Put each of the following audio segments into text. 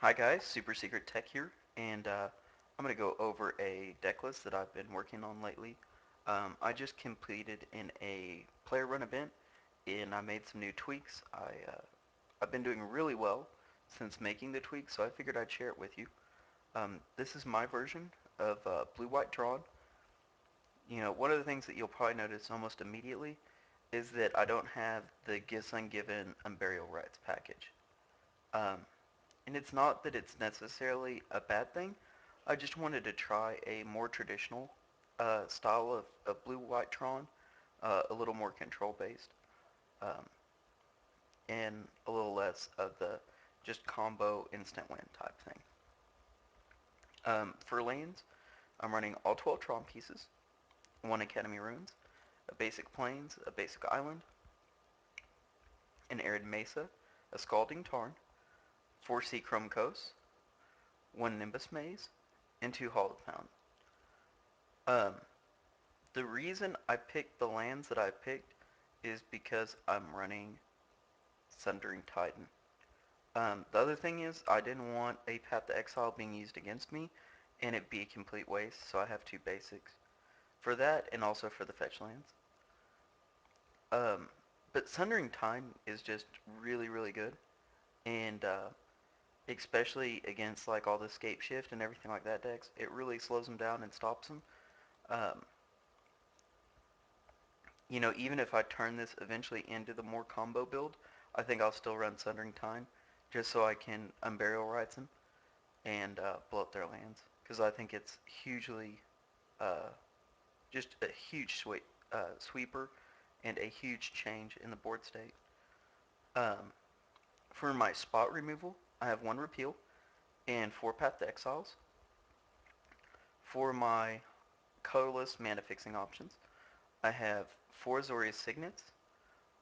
Hi guys, Super Secret Tech here, and I'm going to go over a deck list that I've been working on lately. I just completed in a player run event, and I made some new tweaks. I've been doing really well since making the tweaks, so I figured I'd share it with you. This is my version of Blue-White Tron. One of the things that you'll probably notice almost immediately is that I don't have the Gifts Ungiven Unburial Rights package. Um, And it's not that it's necessarily a bad thing. I just wanted to try a more traditional style of blue-white Tron, a little more control-based, um, and a little less of the just combo instant win type thing. For lanes, I'm running all 12 Tron pieces, 1 Academy Runes, a basic Plains, a basic Island, an Arid Mesa, a Scalding Tarn, 4 Sea Chrome Coasts, 1 Nimbus Maze, and 2 Hollow Pound. Um, The reason I picked the lands that I picked is because I'm running Sundering Titan. The other thing is I didn't want a Path to Exile being used against me and it be a complete waste, so I have 2 basics. For that and also for the fetch lands. Um, but Sundering Titan is just really, really good. And especially against like all the Scape Shift and everything like that decks, it really slows them down and stops them. Um, even if I turn this eventually into the more combo build, I think I'll still run Sundering Tine, just so I can Unburial Rights them and blow up their lands. Because I think it's hugely, uh, just a huge sweeper and a huge change in the board state. Um, for my spot removal, I have 1 Repeal and 4 Path to Exiles. For my colorless mana fixing options, I have 4 Azorius Signets,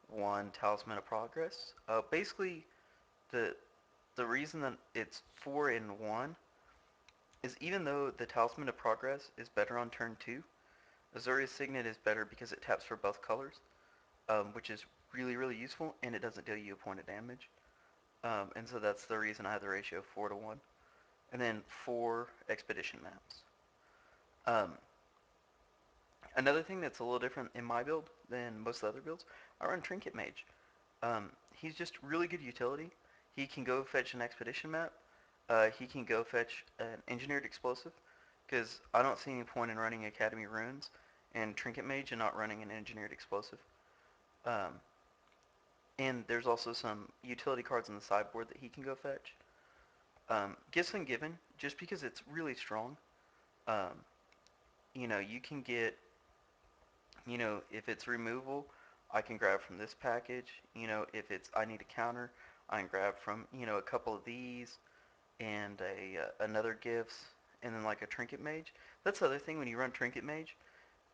1 Talisman of Progress. Basically, the the reason that it's 4 in 1 is even though the Talisman of Progress is better on turn 2, Azorius Signet is better because it taps for both colors, which is really, really useful, and it doesn't deal you a point of damage. And so that's the reason I have the ratio of 4 to 1. And then 4 Expedition maps. Um, Another thing that's a little different in my build than most of the other builds, I run Trinket Mage. He's just really good utility. He can go fetch an Expedition map. He can go fetch an Engineered Explosive, because I don't see any point in running Academy Runes and Trinket Mage and not running an Engineered Explosive. Um, and there's also some utility cards on the sideboard that he can go fetch. Gifts Ungiven, just because it's really strong, um, you can get, if it's removal, I can grab from this package. If it's I need a counter, I can grab from, a couple of these and another gifts and then like a Trinket Mage. That's the other thing when you run Trinket Mage.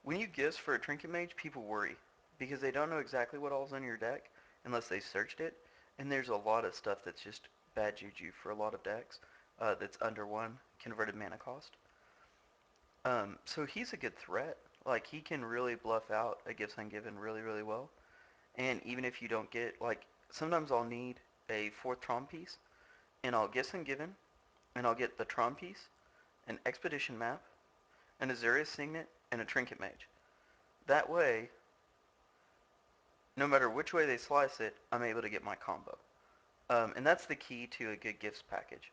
When you gifts for a Trinket Mage, people worry because they don't know exactly what all's in your deck unless they searched it. And there's a lot of stuff that's just bad juju for a lot of decks that's under 1 converted mana cost. So he's a good threat. Like, he can really bluff out a Gifts Ungiven really, really well. And even if you don't get, like, sometimes I'll need a 4th Tron piece, and I'll Gifts Ungiven, and I'll get the Tron piece, an Expedition map, an Azorius Signet, and a Trinket Mage. That way, no matter which way they slice it, I'm able to get my combo. And that's the key to a good gifts package.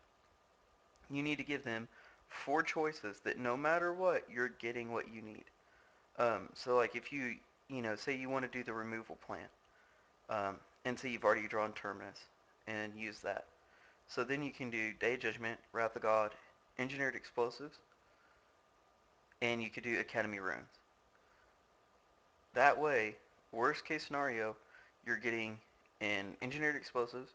You need to give them 4 choices that no matter what, you're getting what you need. So like if say you want to do the removal plan, and say you've already drawn Terminus and use that. So then you can do Day Judgment, Wrath of God, Engineered Explosives, and you could do Academy Runes. That way, worst case scenario, you're getting an Engineered Explosives,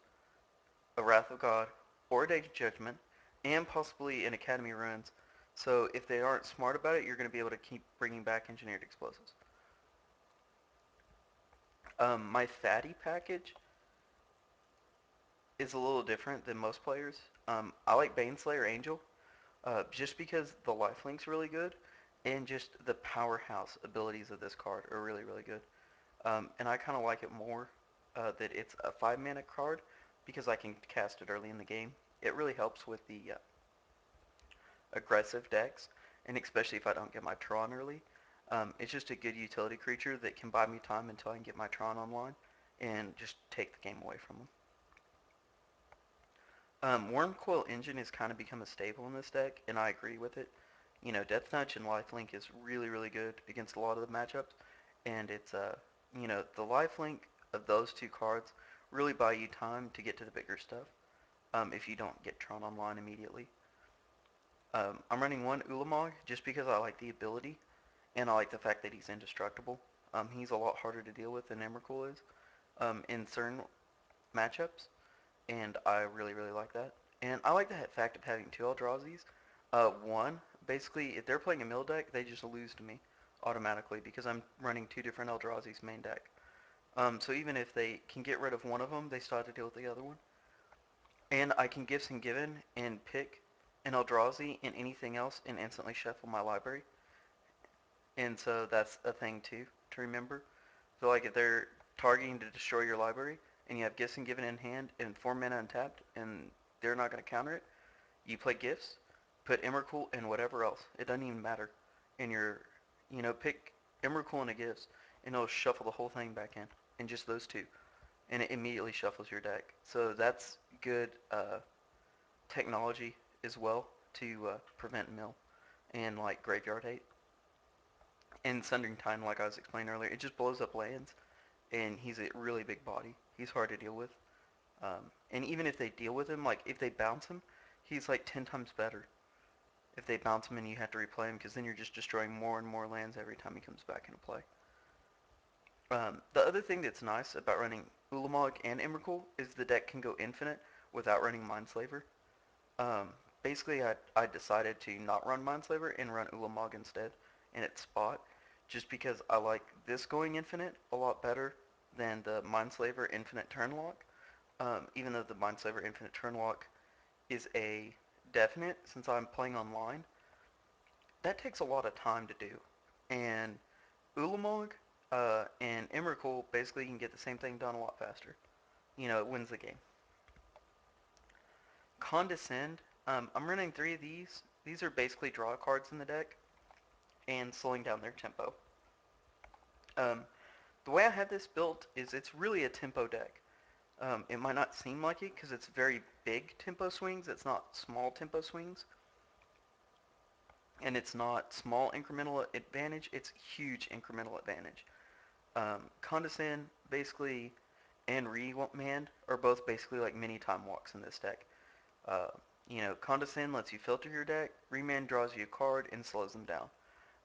a Wrath of God, or a Day Judgment, and possibly an Academy Runes. So if they aren't smart about it, you're going to be able to keep bringing back Engineered Explosives. My Fatty package is a little different than most players. I like Baneslayer Angel, just because the lifelink's really good, and just the powerhouse abilities of this card are really, really good. And I kind of like it more that it's a 5 mana card because I can cast it early in the game. it really helps with the aggressive decks, and especially if I don't get my Tron early. It's just a good utility creature that can buy me time until I can get my Tron online and just take the game away from them. Wormcoil Engine has kind of become a staple in this deck, and I agree with it. You know, Death Touch and Lifelink is really, really good against a lot of the matchups, and it's, the Lifelink of those two cards really buy you time to get to the bigger stuff if you don't get Tron online immediately. I'm running one Ulamog just because I like the ability, and I like the fact that he's indestructible. He's a lot harder to deal with than Emrakul is in certain matchups, and I really, really like that. And I like the fact of having two Eldrazi's. One, basically, if they're playing a mill deck, they just lose to me automatically because I'm running two different Eldrazi's main deck. So even if they can get rid of one of them, they still have to deal with the other one. And I can Gifts and Given and pick an Eldrazi and anything else and instantly shuffle my library. And so that's a thing too to remember. So like if they're targeting to destroy your library and you have Gifts and Given in hand and 4 mana untapped and they're not going to counter it, you play Gifts, put Emrakul and whatever else. It doesn't even matter. And pick Emrakul and a Gifts and it'll shuffle the whole thing back in. And just those two. And it immediately shuffles your deck. So that's good technology as well to prevent mill and like graveyard hate. And Sundering Time, like I was explaining earlier, it just blows up lands, and he's a really big body. He's hard to deal with. And even if they deal with him, like if they bounce him, he's like 10 times better. If they bounce him and you have to replay him, because then you're just destroying more and more lands every time he comes back into play. The other thing that's nice about running Ulamog and Emrakul is the deck can go infinite without running Mindslaver. Um, Basically, I decided to not run Mindslaver and run Ulamog instead in its spot, just because I like this going infinite a lot better than the Mindslaver infinite turn lock. Even though the Mindslaver infinite turn lock is a definite, since I'm playing online, that takes a lot of time to do. And Ulamog and Emrakul basically can get the same thing done a lot faster. It wins the game. Condescend, I'm running three of these. These are basically draw cards in the deck and slowing down their tempo. Um, the way I have this built is it's really a tempo deck. It might not seem like it because it's very big tempo swings. It's not small tempo swings. And it's not small incremental advantage. It's huge incremental advantage. Condescend, basically, and Remand are both basically like mini time walks in this deck. Uh, Condescend lets you filter your deck, Remand draws you a card and slows them down.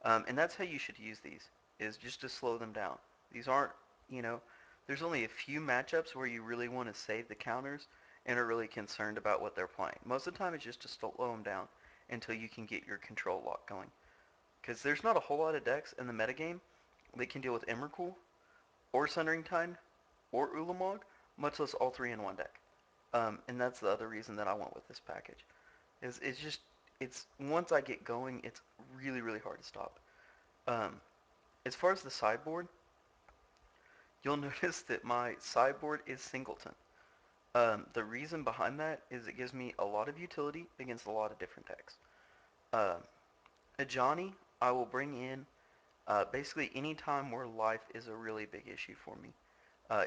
And that's how you should use these, is just to slow them down. These aren't, you know, there's only a few matchups where you really want to save the counters and are really concerned about what they're playing. Most of the time it's just to slow them down until you can get your control lock going. Because there's not a whole lot of decks in the metagame that can deal with Emrakul, or Sundering Tide, or Ulamog, much less all three in one deck. And that's the other reason that I went with this package. It's just, it's once I get going, it's really, really hard to stop. Um, as far as the sideboard, you'll notice that my sideboard is Singleton. The reason behind that is it gives me a lot of utility against a lot of different decks. Um, a Johnny, I will bring in basically any time where life is a really big issue for me.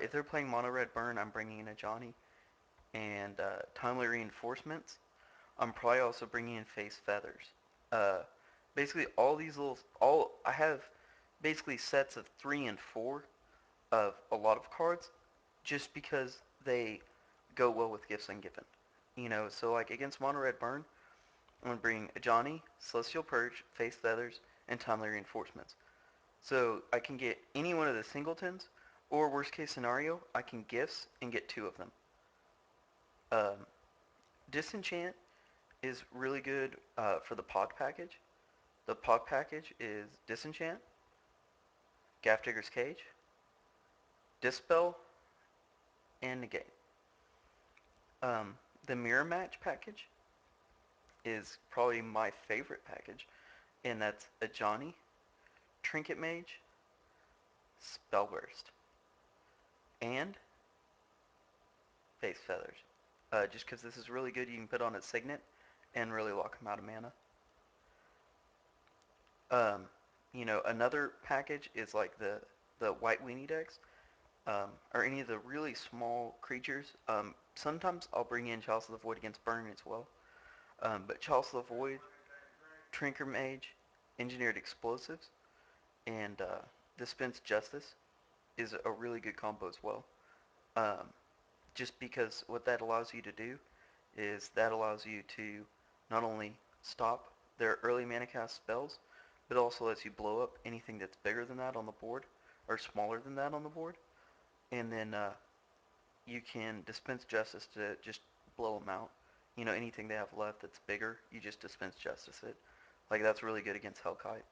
If they're playing Mono Red Burn, I'm bringing in a Johnny. And Timely Reinforcements, I'm probably also bringing in Face Feathers. Uh, Basically, I have basically sets of 3 and 4 of a lot of cards just because they go well with Gifts and Given. So like against Mono Red Burn, I'm going to bring a Johnny, Celestial Purge, Face Feathers, and Timely Reinforcements. So I can get any one of the singletons, or worst case scenario, I can Gifts and get 2 of them. Um, Disenchant is really good for the pod package. The pod package is Disenchant, Digger's Cage, Dispel, and Negate. The Mirror Match package is probably my favorite package, and that's a Johnny, Trinket Mage, Spellburst, and Face Feathers. just because this is really good. You can put on a Signet and really lock him out of mana. Um, another package is like the white weenie decks, or any of the really small creatures. Sometimes I'll bring in Chalice of the Void against Burn as well. But Chalice of the Void, Trinker Mage, Engineered Explosives, and Dispense Justice is a really good combo as well. Um, just because what that allows you to do is that allows you to not only stop their early mana cast spells, but also lets you blow up anything that's bigger than that on the board, or smaller than that on the board, and then you can dispense justice to just blow them out. Anything they have left that's bigger, you just dispense justice it. Like that's really good against Hellkite,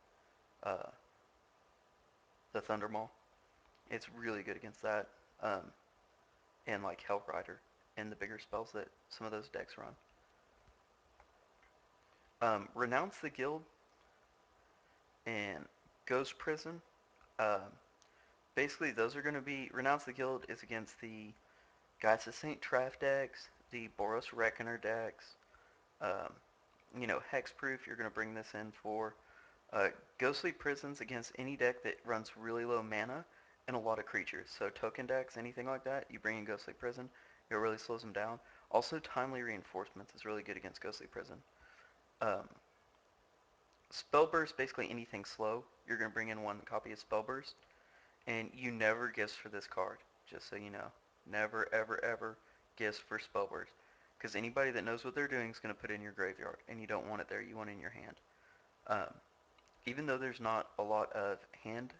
uh, the Thundermaw. It's really good against that, um, and like Hellrider and the bigger spells that some of those decks run. Renounce the Guild and Ghost Prison. Um, Basically, those are going to be Renounce the Guild is against the Guides of Saint Traff decks, the Boros Reckoner decks. Um, Hexproof. You're going to bring this in for Ghostly Prisons against any deck that runs really low mana and a lot of creatures. So token decks, anything like that, you bring in Ghostly Prison. It really slows them down. Also, Timely Reinforcements is really good against Ghostly Prison. Um, Spellburst, basically anything slow, you're going to bring in one copy of Spellburst. And you never gifts for this card, just so you know. Never, ever, ever gifts for Spellburst. Because anybody that knows what they're doing is going to put it in your graveyard, and you don't want it there, you want it in your hand. Um, Even though there's not a lot of hand,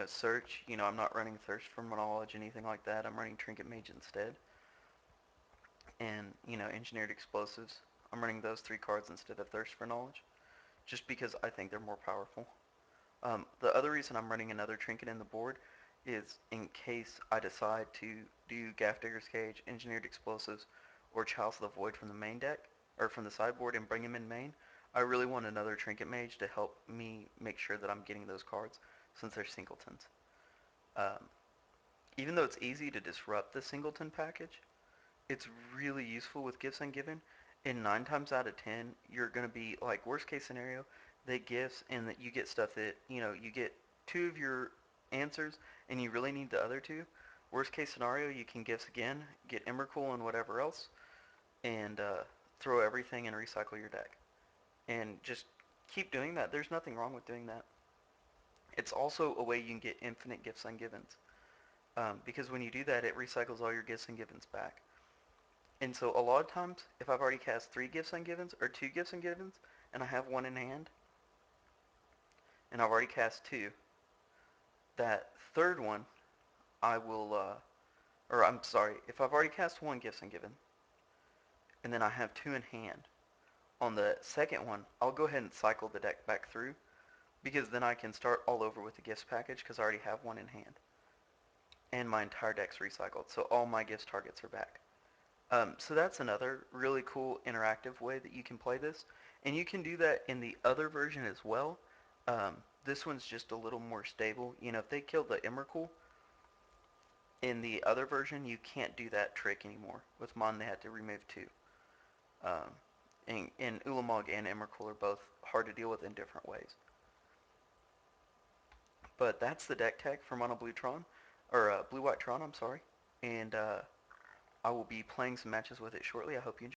search, I'm not running Thirst for Knowledge, anything like that. I'm running Trinket Mage instead. And, Engineered Explosives. I'm running those three cards instead of Thirst for Knowledge, just because I think they're more powerful. The other reason I'm running another trinket in the board is in case I decide to do Gaff Digger's Cage, Engineered Explosives, or Chalice of the Void from the main deck, or from the sideboard and bring him in main. I really want another Trinket Mage to help me make sure that I'm getting those cards, since they're singletons. Um, Even though it's easy to disrupt the singleton package, it's really useful with Gifts Ungiven. And 9 times out of 10, you're going to be, like, worst case scenario, they gifts and that you get stuff that, you get 2 of your answers and you really need the other 2. Worst case scenario, you can gifts again, get Emrakul and whatever else, and throw everything and recycle your deck. And just keep doing that. There's nothing wrong with doing that. It's also a way you can get infinite Gifts Ungivens. Because when you do that, it recycles all your Gifts Ungivens back. And so a lot of times, if I've already cast 3 Gifts Ungivens or 2 Gifts Ungivens, and I have one in hand, and I've already cast 2, that third one, I will, or I'm sorry, if I've already cast 1 Gifts Ungiven, and then I have 2 in hand, on the second one, I'll go ahead and cycle the deck back through, because then I can start all over with the Gifts package, because I already have 1 in hand. And my entire deck's recycled, so all my Gifts targets are back. So that's another really cool interactive way that you can play this. And you can do that in the other version as well. This one's just a little more stable. If they killed the Emrakul in the other version, you can't do that trick anymore. With Mon, they had to remove 2. Um, and Ulamog and Emrakul are both hard to deal with in different ways. But that's the deck tech for Mono Blue Tron, or Blue White Tron, I'm sorry. And I will be playing some matches with it shortly. I hope you enjoy.